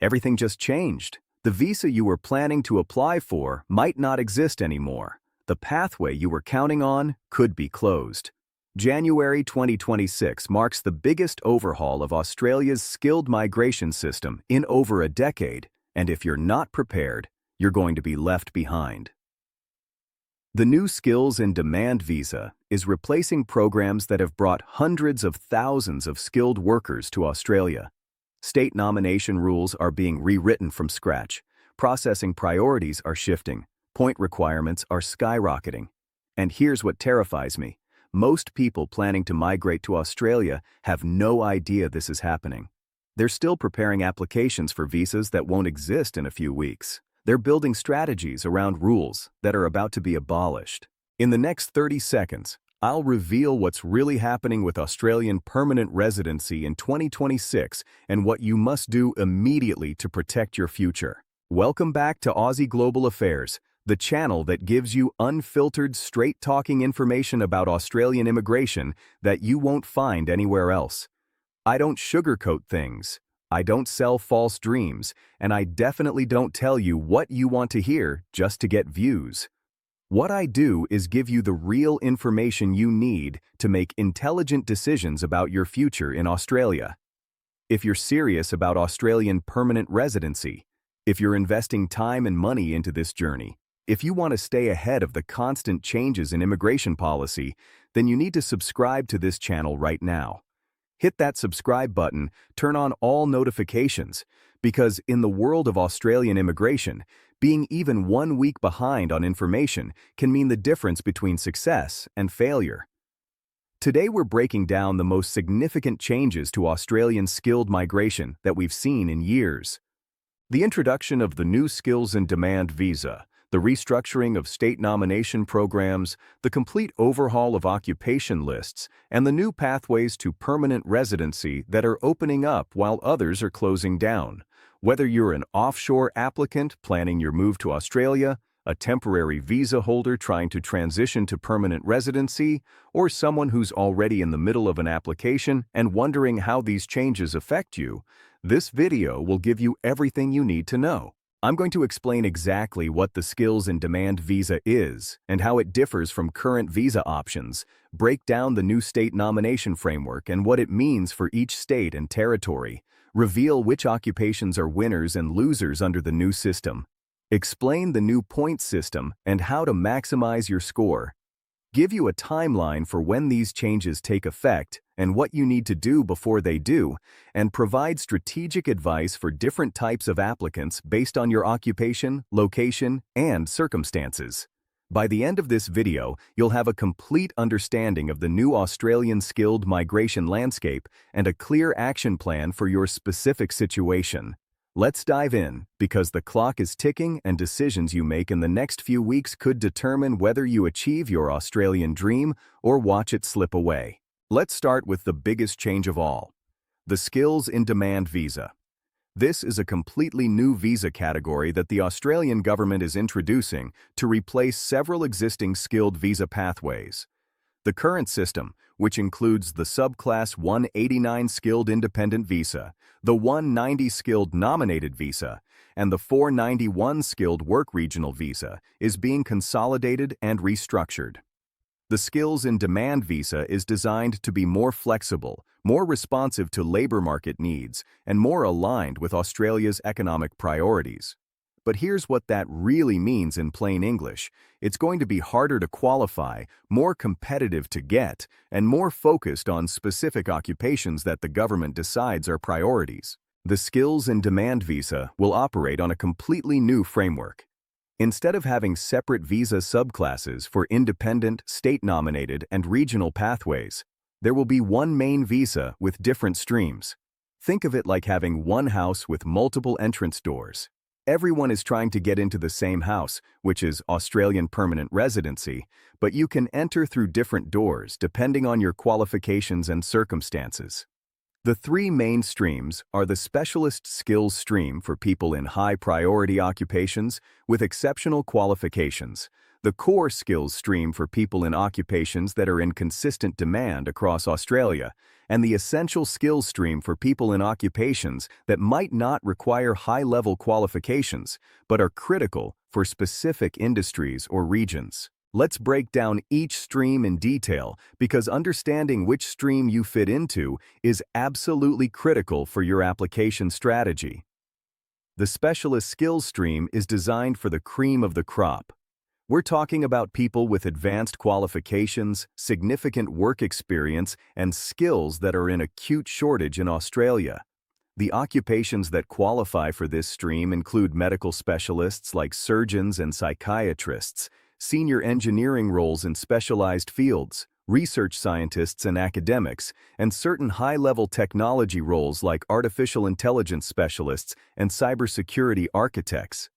Everything just changed. The visa you were planning to apply for might not exist anymore. The pathway you were counting on could be closed. January 2026 marks the biggest overhaul of Australia's skilled migration system in over a decade, and if you're not prepared, you're going to be left behind. The new Skills in Demand visa is replacing programs that have brought hundreds of thousands of skilled workers to Australia. State nomination rules are being rewritten from scratch. Processing priorities are shifting. Point requirements are skyrocketing. And here's what terrifies me. Most people planning to migrate to Australia have no idea this is happening. They're still preparing applications for visas that won't exist in a few weeks. They're building strategies around rules that are about to be abolished. In the next 30 seconds, I'll reveal what's really happening with Australian permanent residency in 2026 and what you must do immediately to protect your future. Welcome back to Aussie Global Affairs, the channel that gives you unfiltered, straight-talking information about Australian immigration that you won't find anywhere else. I don't sugarcoat things. I don't sell false dreams, and I definitely don't tell you what you want to hear just to get views. What I do is give you the real information you need to make intelligent decisions about your future in Australia. If you're serious about Australian permanent residency, if you're investing time and money into this journey, if you want to stay ahead of the constant changes in immigration policy, then you need to subscribe to this channel right now. Hit that subscribe button, turn on all notifications, because in the world of Australian immigration, being even 1 week behind on information can mean the difference between success and failure. Today we're breaking down the most significant changes to Australian skilled migration that we've seen in years. The introduction of the new Skills in Demand visa, the restructuring of state nomination programs, the complete overhaul of occupation lists, and the new pathways to permanent residency that are opening up while others are closing down. Whether you're an offshore applicant planning your move to Australia, a temporary visa holder trying to transition to permanent residency, or someone who's already in the middle of an application and wondering how these changes affect you, this video will give you everything you need to know. I'm going to explain exactly what the Skills in Demand visa is and how it differs from current visa options, break down the new state nomination framework and what it means for each state and territory, reveal which occupations are winners and losers under the new system, explain the new points system and how to maximize your score, give you a timeline for when these changes take effect and what you need to do before they do, and provide strategic advice for different types of applicants based on your occupation, location, and circumstances. By the end of this video, you'll have a complete understanding of the new Australian skilled migration landscape and a clear action plan for your specific situation. Let's dive in, because the clock is ticking and decisions you make in the next few weeks could determine whether you achieve your Australian dream or watch it slip away. Let's start with the biggest change of all, the Skills in Demand visa. This is a completely new visa category that the Australian government is introducing to replace several existing skilled visa pathways. The current system, which includes the subclass 189 skilled independent visa, the 190 skilled nominated visa, and the 491 skilled work regional visa, is being consolidated and restructured. The Skills in Demand visa is designed to be more flexible, more responsive to labor market needs, and more aligned with Australia's economic priorities. But here's what that really means in plain English. It's going to be harder to qualify, more competitive to get, and more focused on specific occupations that the government decides are priorities. The Skills in Demand visa will operate on a completely new framework. Instead of having separate visa subclasses for independent, state-nominated, and regional pathways, there will be one main visa with different streams. Think of it like having one house with multiple entrance doors. Everyone is trying to get into the same house, which is Australian permanent residency, but you can enter through different doors depending on your qualifications and circumstances. The three main streams are the Specialist Skills stream for people in high-priority occupations with exceptional qualifications, the core skills stream for people in occupations that are in consistent demand across Australia, and the essential skills stream for people in occupations that might not require high-level qualifications, but are critical for specific industries or regions. Let's break down each stream in detail because understanding which stream you fit into is absolutely critical for your application strategy. The specialist skills stream is designed for the cream of the crop. We're talking about people with advanced qualifications, significant work experience, and skills that are in acute shortage in Australia. The occupations that qualify for this stream include medical specialists like surgeons and psychiatrists, senior engineering roles in specialized fields, research scientists and academics, and certain high-level technology roles like artificial intelligence specialists and cybersecurity architects.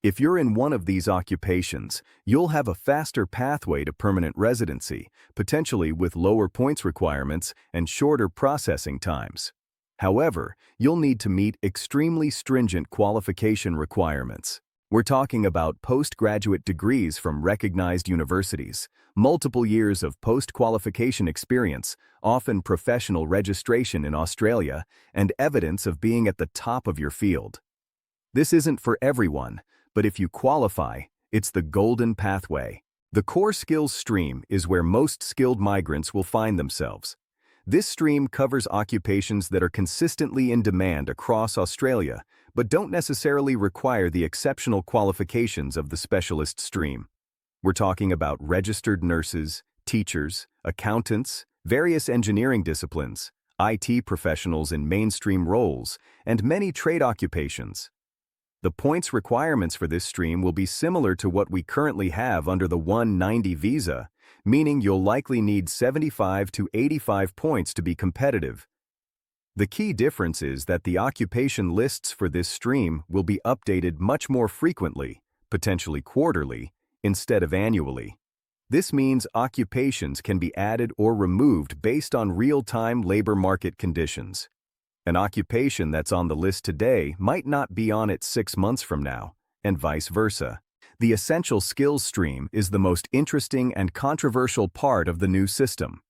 If you're in one of these occupations, you'll have a faster pathway to permanent residency, potentially with lower points requirements and shorter processing times. However, you'll need to meet extremely stringent qualification requirements. We're talking about postgraduate degrees from recognized universities, multiple years of post-qualification experience, often professional registration in Australia, and evidence of being at the top of your field. This isn't for everyone, but if you qualify, it's the golden pathway. The core skills stream is where most skilled migrants will find themselves. This stream covers occupations that are consistently in demand across Australia, but don't necessarily require the exceptional qualifications of the specialist stream. We're talking about registered nurses, teachers, accountants, various engineering disciplines, IT professionals in mainstream roles, and many trade occupations. The points requirements for this stream will be similar to what we currently have under the 190 visa, meaning you'll likely need 75 to 85 points to be competitive. The key difference is that the occupation lists for this stream will be updated much more frequently, potentially quarterly, instead of annually. This means occupations can be added or removed based on real-time labor market conditions. An occupation that's on the list today might not be on it 6 months from now, and vice versa. The essential skills stream is the most interesting and controversial part of the new system.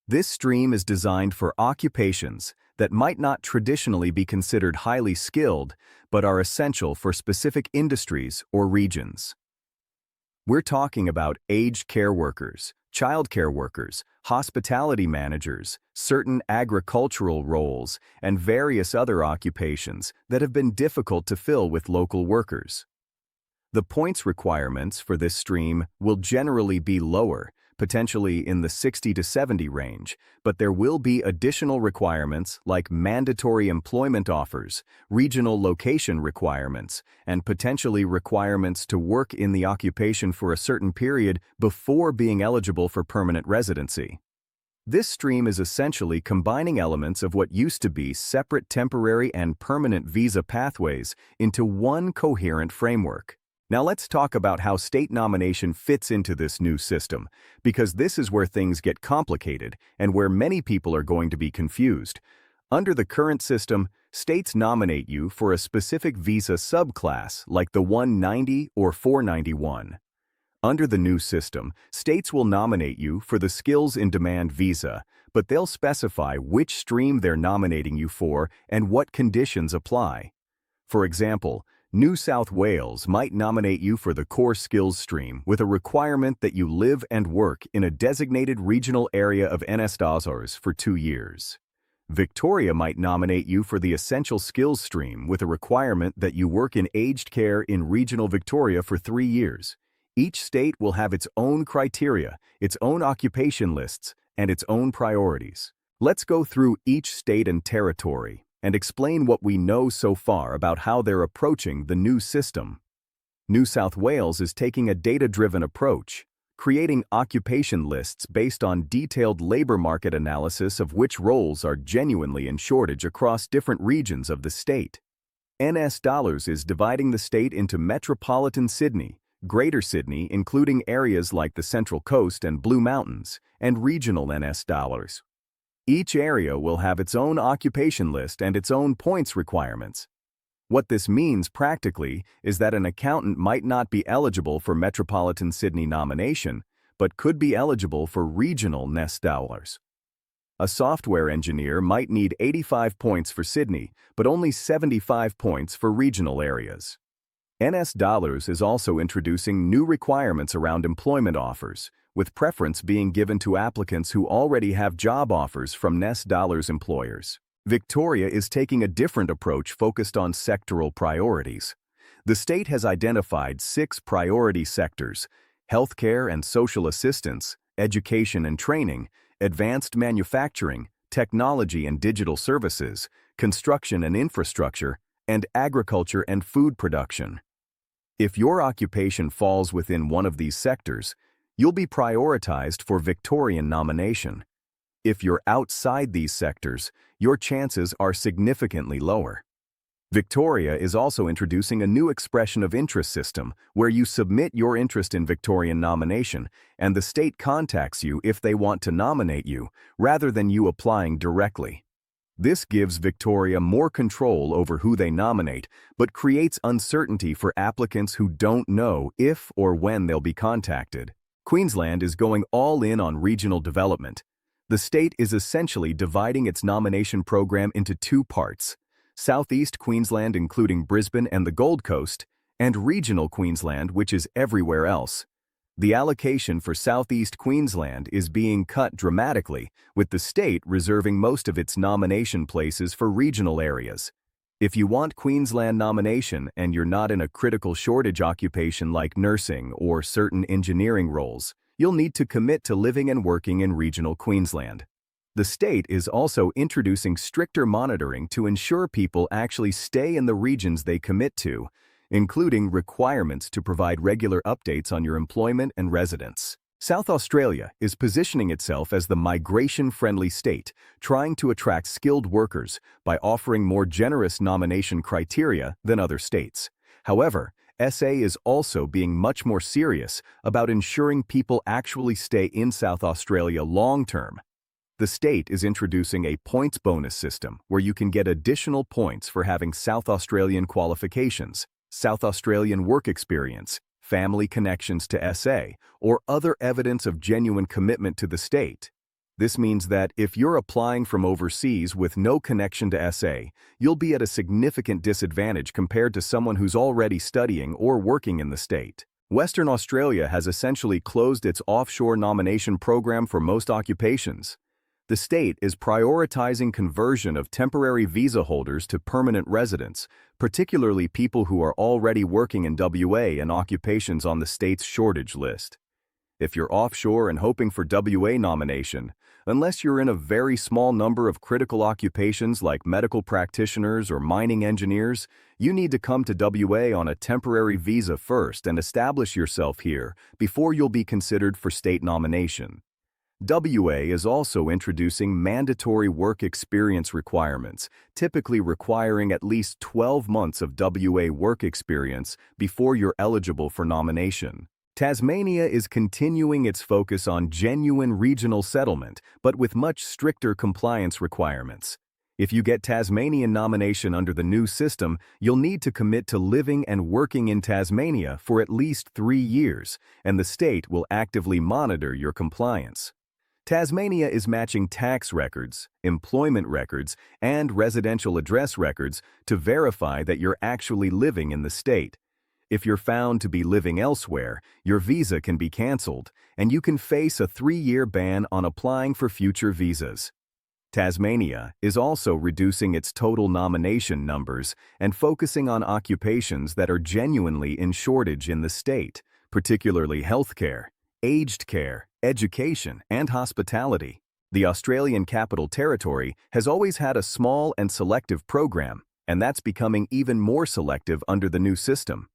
This stream is designed for occupations that might not traditionally be considered highly skilled, but are essential for specific industries or regions. We're talking about aged care workers, childcare workers, hospitality managers, certain agricultural roles, and various other occupations that have been difficult to fill with local workers. The points requirements for this stream will generally be lower, potentially in the 60 to 70 range, but there will be additional requirements like mandatory employment offers, regional location requirements, and potentially requirements to work in the occupation for a certain period before being eligible for permanent residency. This stream is essentially combining elements of what used to be separate temporary and permanent visa pathways into one coherent framework. Now let's talk about how state nomination fits into this new system, because this is where things get complicated and where many people are going to be confused. Under the current system, states nominate you for a specific visa subclass like the 190 or 491. Under the new system, states will nominate you for the skills in demand visa, but they'll specify which stream they're nominating you for and what conditions apply. For example, New South Wales might nominate you for the core skills stream with a requirement that you live and work in a designated regional area of NS for 2 years. Victoria might nominate you for the essential skills stream with a requirement that you work in aged care in regional Victoria for 3 years. Each state will have its own criteria, its own occupation lists, and its own priorities. Let's go through each state and territory and explain what we know so far about how they're approaching the new system. New South Wales is taking a data-driven approach, creating occupation lists based on detailed labor market analysis of which roles are genuinely in shortage across different regions of the state. NS Dollars is dividing the state into Metropolitan Sydney, Greater Sydney including areas like the Central Coast and Blue Mountains, and regional NS Dollars. Each area will have its own occupation list and its own points requirements. What this means practically is that an accountant might not be eligible for Metropolitan Sydney nomination, but could be eligible for regional NS dollars. A software engineer might need 85 points for Sydney, but only 75 points for regional areas. NS Dollars is also introducing new requirements around employment offers, with preference being given to applicants who already have job offers from NS Dollars employers. Victoria is taking a different approach focused on sectoral priorities. The state has identified 6 priority sectors: healthcare and social assistance, education and training, advanced manufacturing, technology and digital services, construction and infrastructure, and agriculture and food production. If your occupation falls within one of these sectors, you'll be prioritized for Victorian nomination. If you're outside these sectors, your chances are significantly lower. Victoria is also introducing a new expression of interest system where you submit your interest in Victorian nomination and the state contacts you if they want to nominate you, rather than you applying directly. This gives Victoria more control over who they nominate, but creates uncertainty for applicants who don't know if or when they'll be contacted. Queensland is going all in on regional development. The state is essentially dividing its nomination program into 2 parts: Southeast Queensland, including Brisbane and the Gold Coast, and Regional Queensland, which is everywhere else. The allocation for Southeast Queensland is being cut dramatically, with the state reserving most of its nomination places for regional areas. If you want Queensland nomination and you're not in a critical shortage occupation like nursing or certain engineering roles, you'll need to commit to living and working in regional Queensland. The state is also introducing stricter monitoring to ensure people actually stay in the regions they commit to, including requirements to provide regular updates on your employment and residence. South Australia is positioning itself as the migration-friendly state, trying to attract skilled workers by offering more generous nomination criteria than other states. However, SA is also being much more serious about ensuring people actually stay in South Australia long-term. The state is introducing a points bonus system where you can get additional points for having South Australian qualifications, South Australian work experience, family connections to SA, or other evidence of genuine commitment to the state. This means that if you're applying from overseas with no connection to SA, you'll be at a significant disadvantage compared to someone who's already studying or working in the state. Western Australia has essentially closed its offshore nomination program for most occupations. The state is prioritizing conversion of temporary visa holders to permanent residents, particularly people who are already working in WA and occupations on the state's shortage list. If you're offshore and hoping for WA nomination, unless you're in a very small number of critical occupations like medical practitioners or mining engineers, you need to come to WA on a temporary visa first and establish yourself here before you'll be considered for state nomination. WA is also introducing mandatory work experience requirements, typically requiring at least 12 months of WA work experience before you're eligible for nomination. Tasmania is continuing its focus on genuine regional settlement, but with much stricter compliance requirements. If you get Tasmanian nomination under the new system, you'll need to commit to living and working in Tasmania for at least 3 years, and the state will actively monitor your compliance. Tasmania is matching tax records, employment records, and residential address records to verify that you're actually living in the state. If you're found to be living elsewhere, your visa can be canceled, and you can face a 3-year ban on applying for future visas. Tasmania is also reducing its total nomination numbers and focusing on occupations that are genuinely in shortage in the state, particularly healthcare, aged care, education, and hospitality. The Australian Capital Territory has always had a small and selective program, and that's becoming even more selective under the new system.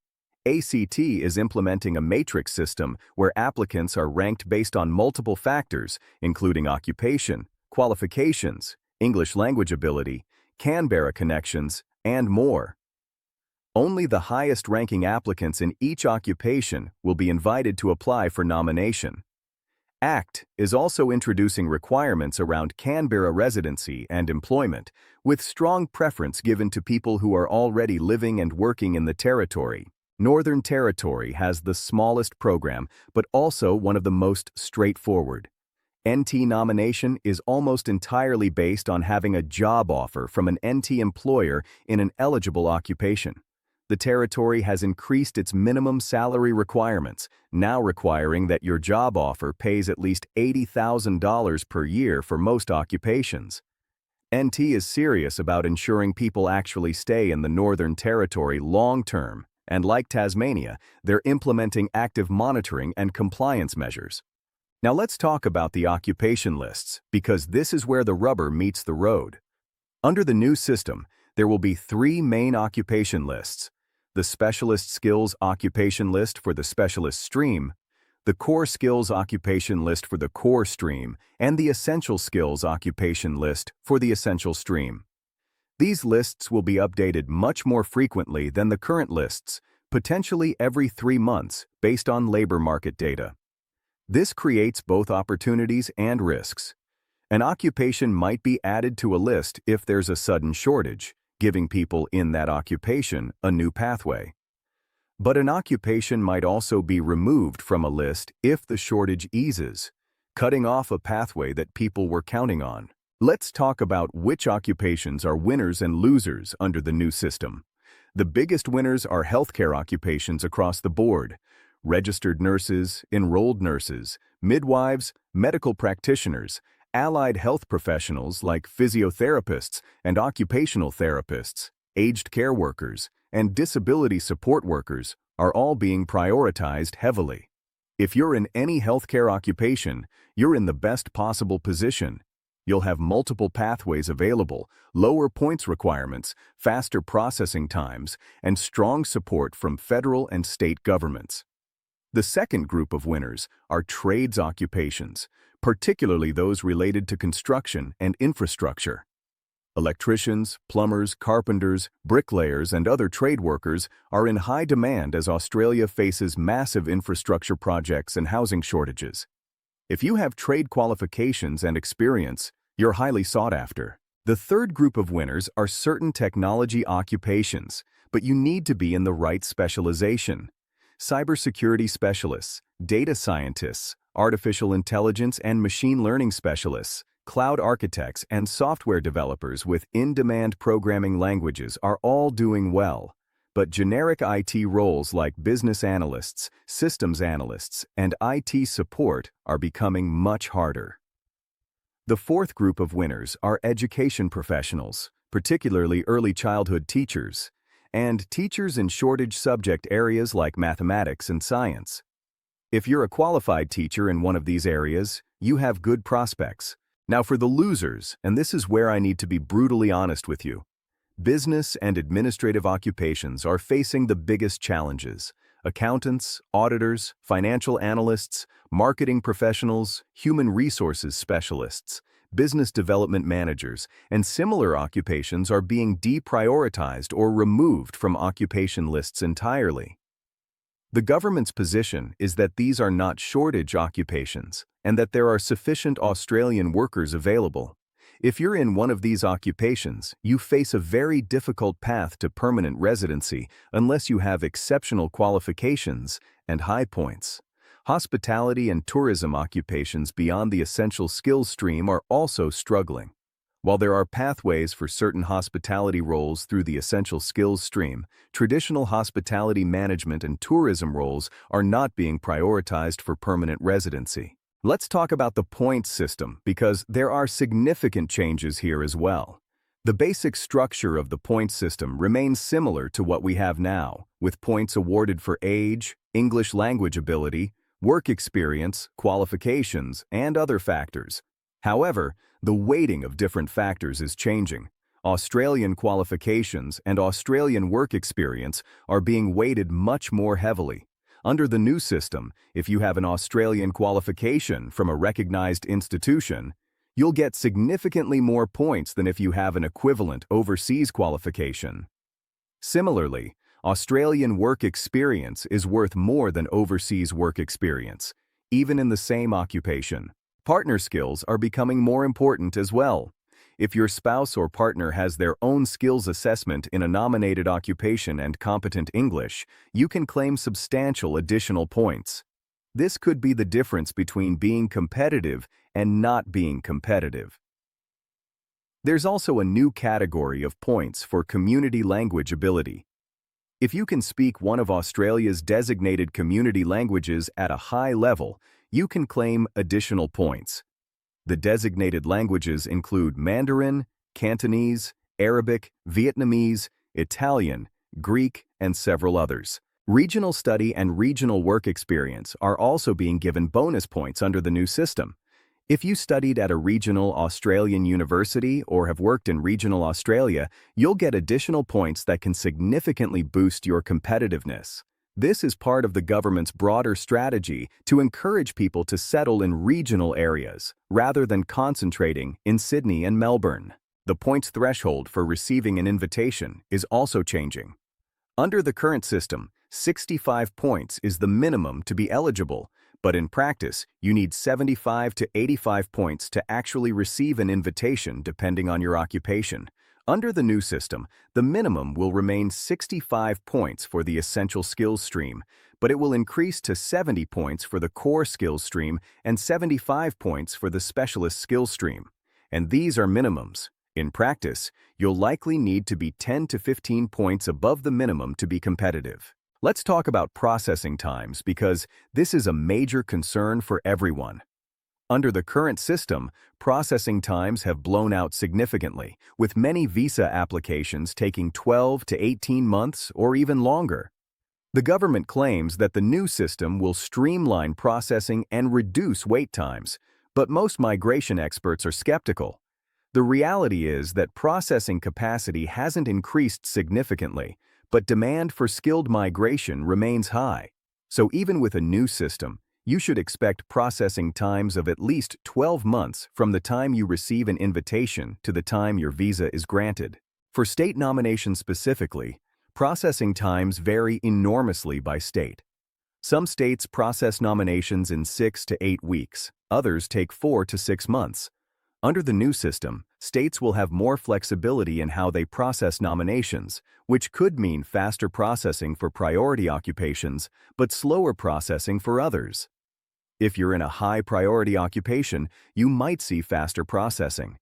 ACT is implementing a matrix system where applicants are ranked based on multiple factors, including occupation, qualifications, English language ability, Canberra connections, and more. Only the highest-ranking applicants in each occupation will be invited to apply for nomination. ACT is also introducing requirements around Canberra residency and employment, with strong preference given to people who are already living and working in the Territory. Northern Territory has the smallest program, but also one of the most straightforward. NT nomination is almost entirely based on having a job offer from an NT employer in an eligible occupation. The Territory has increased its minimum salary requirements, now requiring that your job offer pays at least $80,000 per year for most occupations. NT is serious about ensuring people actually stay in the Northern Territory long-term, and like Tasmania, they're implementing active monitoring and compliance measures. Now let's talk about the occupation lists, because this is where the rubber meets the road. Under the new system, there will be 3 main occupation lists: the Specialist Skills Occupation List for the Specialist Stream, the Core Skills Occupation List for the Core Stream, and the Essential Skills Occupation List for the Essential Stream. These lists will be updated much more frequently than the current lists, potentially every 3 months, based on labor market data. This creates both opportunities and risks. An occupation might be added to a list if there's a sudden shortage, giving people in that occupation a new pathway. But an occupation might also be removed from a list if the shortage eases, cutting off a pathway that people were counting on. Let's talk about which occupations are winners and losers under the new system. The biggest winners are healthcare occupations across the board: registered nurses, enrolled nurses, midwives, medical practitioners, allied health professionals like physiotherapists and occupational therapists, aged care workers, and disability support workers are all being prioritized heavily. If you're in any healthcare occupation, you're in the best possible position. You'll have multiple pathways available, lower points requirements, faster processing times, and strong support from federal and state governments. The second group of winners are trades occupations, particularly those related to construction and infrastructure. Electricians, plumbers, carpenters, bricklayers, and other trade workers are in high demand as Australia faces massive infrastructure projects and housing shortages. If you have trade qualifications and experience, you're highly sought after. The third group of winners are certain technology occupations, but you need to be in the right specialization. Cybersecurity specialists, data scientists, artificial intelligence and machine learning specialists, cloud architects, and software developers with in-demand programming languages are all doing well. But generic IT roles like business analysts, systems analysts, and IT support are becoming much harder. The fourth group of winners are education professionals, particularly early childhood teachers, and teachers in shortage subject areas like mathematics and science. If you're a qualified teacher in one of these areas, you have good prospects. Now for the losers, and this is where I need to be brutally honest with you. Business and administrative occupations are facing the biggest challenges. Accountants, auditors, financial analysts, marketing professionals, human resources specialists, business development managers, and similar occupations are being deprioritized or removed from occupation lists entirely. The government's position is that these are not shortage occupations and that there are sufficient Australian workers available. If you're in one of these occupations, you face a very difficult path to permanent residency unless you have exceptional qualifications and high points. Hospitality and tourism occupations beyond the essential skills stream are also struggling. While there are pathways for certain hospitality roles through the essential skills stream, traditional hospitality management and tourism roles are not being prioritized for permanent residency. Let's talk about the points system because there are significant changes here as well. The basic structure of the points system remains similar to what we have now, with points awarded for age, English language ability, work experience, qualifications, and other factors. However, the weighting of different factors is changing. Australian qualifications and Australian work experience are being weighted much more heavily. Under the new system, if you have an Australian qualification from a recognized institution, you'll get significantly more points than if you have an equivalent overseas qualification. Similarly, Australian work experience is worth more than overseas work experience, even in the same occupation. Partner skills are becoming more important as well. If your spouse or partner has their own skills assessment in a nominated occupation and competent English, you can claim substantial additional points. This could be the difference between being competitive and not being competitive. There's also a new category of points for community language ability. If you can speak one of Australia's designated community languages at a high level, you can claim additional points. The designated languages include Mandarin, Cantonese, Arabic, Vietnamese, Italian, Greek, and several others. Regional study and regional work experience are also being given bonus points under the new system. If you studied at a regional Australian university or have worked in regional Australia, you'll get additional points that can significantly boost your competitiveness. This is part of the government's broader strategy to encourage people to settle in regional areas, rather than concentrating in Sydney and Melbourne. The points threshold for receiving an invitation is also changing. Under the current system, 65 points is the minimum to be eligible, but in practice, you need 75 to 85 points to actually receive an invitation depending on your occupation. Under the new system, the minimum will remain 65 points for the essential skills stream, but it will increase to 70 points for the core skills stream and 75 points for the specialist skills stream. And these are minimums. In practice, you'll likely need to be 10 to 15 points above the minimum to be competitive. Let's talk about processing times because this is a major concern for everyone. Under the current system, processing times have blown out significantly, with many visa applications taking 12 to 18 months or even longer. The government claims that the new system will streamline processing and reduce wait times, but most migration experts are skeptical. The reality is that processing capacity hasn't increased significantly, but demand for skilled migration remains high. So even with a new system, you should expect processing times of at least 12 months from the time you receive an invitation to the time your visa is granted. For state nominations specifically, processing times vary enormously by state. Some states process nominations in 6 to 8 weeks, others take 4 to 6 months. Under the new system, states will have more flexibility in how they process nominations, which could mean faster processing for priority occupations, but slower processing for others. If you're in a high-priority occupation, you might see faster processing.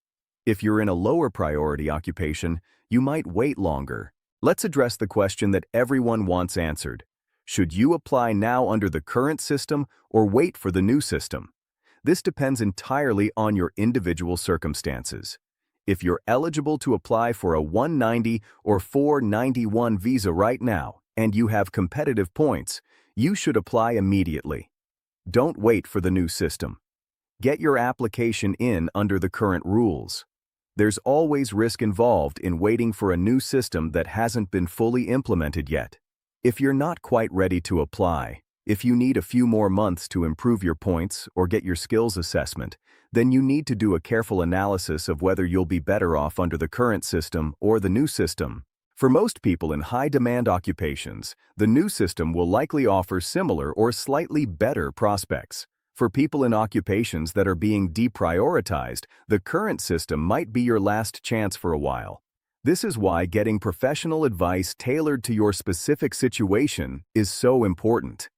If you're in a lower priority occupation, you might wait longer. Let's address the question that everyone wants answered. Should you apply now under the current system or wait for the new system? This depends entirely on your individual circumstances. If you're eligible to apply for a 190 or 491 visa right now and you have competitive points, you should apply immediately. Don't wait for the new system. Get your application in under the current rules. There's always risk involved in waiting for a new system that hasn't been fully implemented yet. If you're not quite ready to apply, if you need a few more months to improve your points or get your skills assessment, then you need to do a careful analysis of whether you'll be better off under the current system or the new system. For most people in high-demand occupations, the new system will likely offer similar or slightly better prospects. For people in occupations that are being deprioritized, the current system might be your last chance for a while. This is why getting professional advice tailored to your specific situation is so important.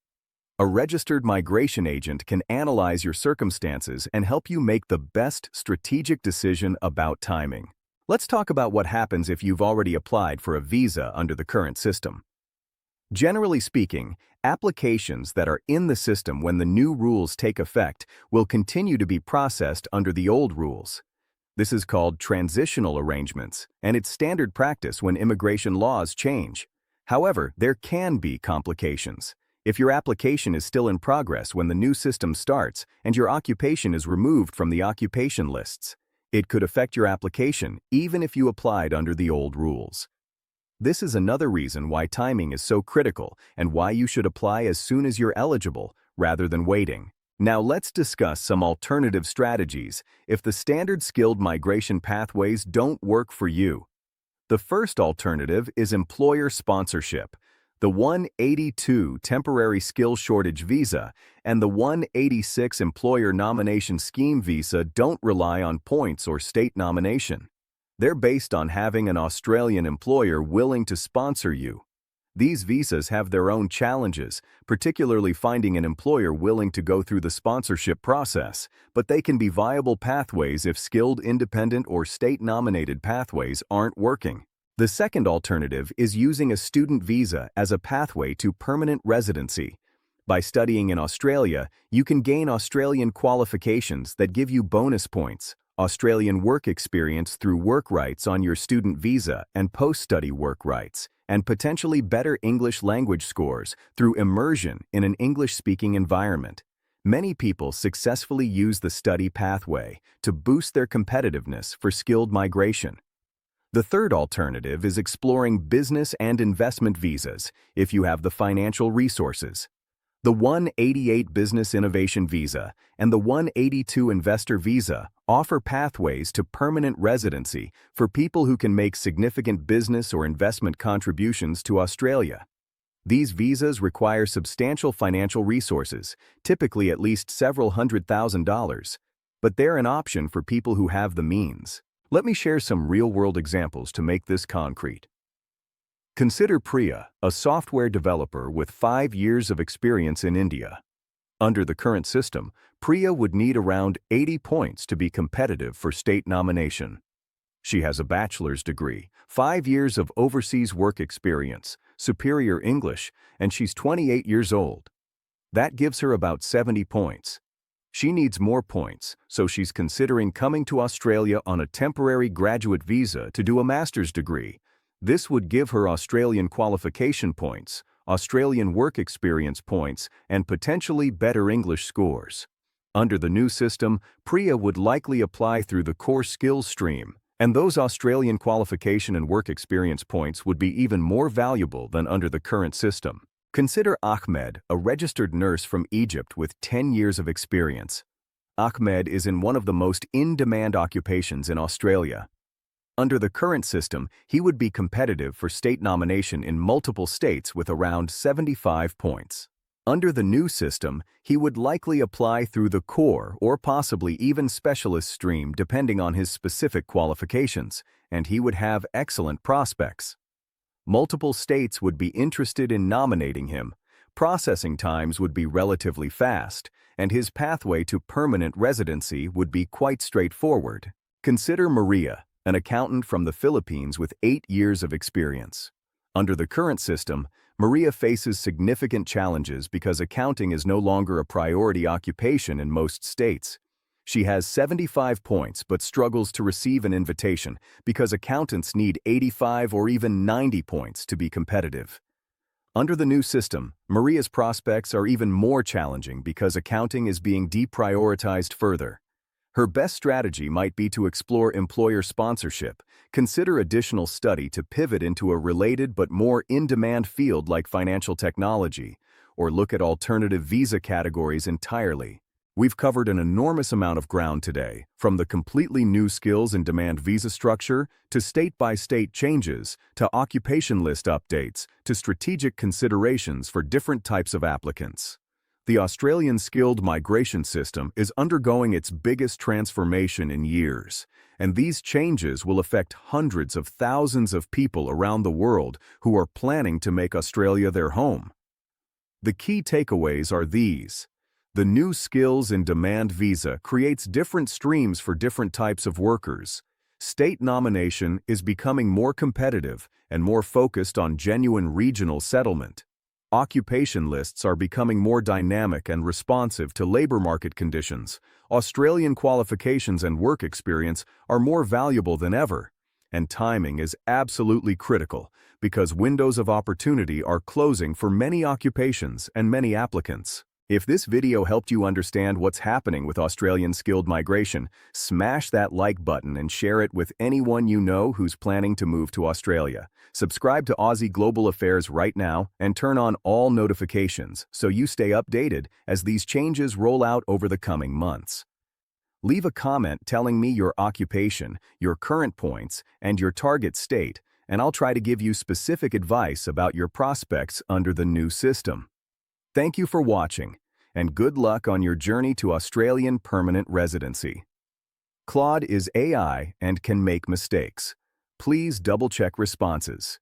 A registered migration agent can analyze your circumstances and help you make the best strategic decision about timing. Let's talk about what happens if you've already applied for a visa under the current system. Generally speaking, applications that are in the system when the new rules take effect will continue to be processed under the old rules. This is called transitional arrangements, and it's standard practice when immigration laws change. However, there can be complications. If your application is still in progress when the new system starts and your occupation is removed from the occupation lists, it could affect your application even if you applied under the old rules. This is another reason why timing is so critical and why you should apply as soon as you're eligible rather than waiting. Now let's discuss some alternative strategies if the standard skilled migration pathways don't work for you. The first alternative is employer sponsorship. The 182 Temporary Skill Shortage Visa and the 186 Employer Nomination Scheme Visa don't rely on points or state nomination. They're based on having an Australian employer willing to sponsor you. These visas have their own challenges, particularly finding an employer willing to go through the sponsorship process, but they can be viable pathways if skilled independent or state-nominated pathways aren't working. The second alternative is using a student visa as a pathway to permanent residency. By studying in Australia, you can gain Australian qualifications that give you bonus points, Australian work experience through work rights on your student visa and post-study work rights, and potentially better English language scores through immersion in an English-speaking environment. Many people successfully use the study pathway to boost their competitiveness for skilled migration. The third alternative is exploring business and investment visas if you have the financial resources. The 188 Business Innovation Visa and the 182 Investor Visa offer pathways to permanent residency for people who can make significant business or investment contributions to Australia. These visas require substantial financial resources, typically at least several $100,000, but they're an option for people who have the means. Let me share some real-world examples to make this concrete. Consider Priya, a software developer with 5 years of experience in India. Under the current system, Priya would need around 80 points to be competitive for state nomination. She has a bachelor's degree, 5 years of overseas work experience, superior English, and she's 28 years old. That gives her about 70 points. She needs more points, so she's considering coming to Australia on a temporary graduate visa to do a master's degree. This would give her Australian qualification points, Australian work experience points, and potentially better English scores. Under the new system, Priya would likely apply through the core skills stream, and those Australian qualification and work experience points would be even more valuable than under the current system. Consider Ahmed, a registered nurse from Egypt with 10 years of experience. Ahmed is in one of the most in-demand occupations in Australia. Under the current system, he would be competitive for state nomination in multiple states with around 75 points. Under the new system, he would likely apply through the core or possibly even specialist stream depending on his specific qualifications, and he would have excellent prospects. Multiple states would be interested in nominating him, processing times would be relatively fast, and his pathway to permanent residency would be quite straightforward. Consider Maria, an accountant from the Philippines with 8 years of experience. Under the current system, Maria faces significant challenges because accounting is no longer a priority occupation in most states. She has 75 points but struggles to receive an invitation because accountants need 85 or even 90 points to be competitive. Under the new system, Maria's prospects are even more challenging because accounting is being deprioritized further. Her best strategy might be to explore employer sponsorship, consider additional study to pivot into a related but more in-demand field like financial technology, or look at alternative visa categories entirely. We've covered an enormous amount of ground today, from the completely new skills and demand visa structure, to state-by-state changes, to occupation list updates, to strategic considerations for different types of applicants. The Australian skilled migration system is undergoing its biggest transformation in years, and these changes will affect hundreds of thousands of people around the world who are planning to make Australia their home. The key takeaways are these. The new skills and demand visa creates different streams for different types of workers. State nomination is becoming more competitive and more focused on genuine regional settlement. Occupation lists are becoming more dynamic and responsive to labor market conditions. Australian qualifications and work experience are more valuable than ever. And timing is absolutely critical because windows of opportunity are closing for many occupations and many applicants. If this video helped you understand what's happening with Australian skilled migration, smash that like button and share it with anyone you know who's planning to move to Australia. Subscribe to Aussie Global Affairs right now and turn on all notifications so you stay updated as these changes roll out over the coming months. Leave a comment telling me your occupation, your current points, and your target state, and I'll try to give you specific advice about your prospects under the new system. Thank you for watching, and good luck on your journey to Australian permanent residency. Claude is AI and can make mistakes. Please double-check responses.